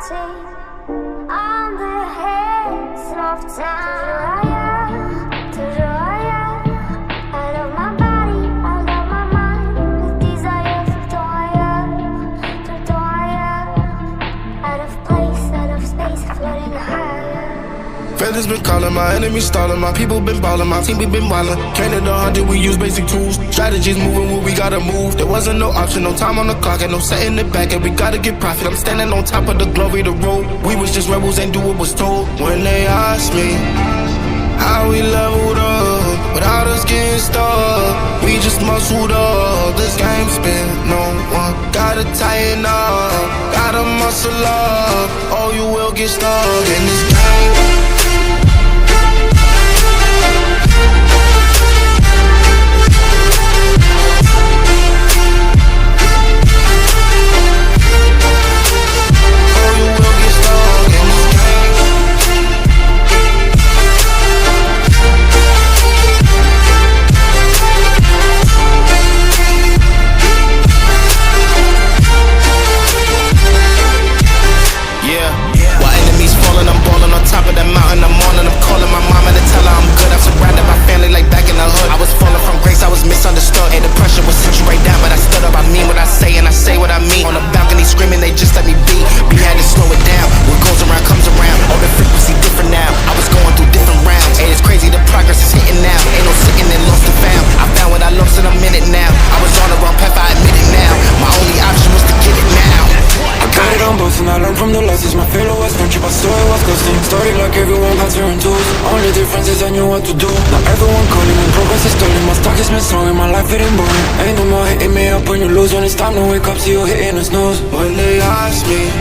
On the hills of town, I love my body, I love my mind, with desire to out of place, out of space, floating higher. Feathers been calling, my enemies stalling, my people been ballin', my team we been wildin'. Counted 100, we use basic tools. Strategies moving where we gotta move. There wasn't no option, no time on the clock, and no setting it back, and we gotta get profit. I'm standing on top of the glory, the road. We was just rebels, ain't do what was told. When they asked me how we leveled up, without us getting stuck, we just muscled up. This game spin, no one gotta tighten up, gotta muscle up, or you will get stuck in this game. Misunderstood, and the pressure was sent you right down, but I stood up, I mean what I say, and I say what I mean. On the balcony screaming, they just let me be. We had to slow it down, what goes around comes around. All the frequency different now, I was going through different rounds. Hey, it's crazy, the progress is hitting now. Ain't no sitting and lost and found. I found what I lost in a minute now. I was on the wrong path, I admit it now. My only option was to get it now. I got it on both and I learned from the losses. My failure was friendship, I saw it was ghosting. Started like everyone had certain tools. Only difference is I knew what to do. Now everyone calling when progress is stolen. My stock is strong and my life it ain't boring. Ain't no more hitting me up when you lose. When it's time to wake up, see you hitting the snooze. When they ask me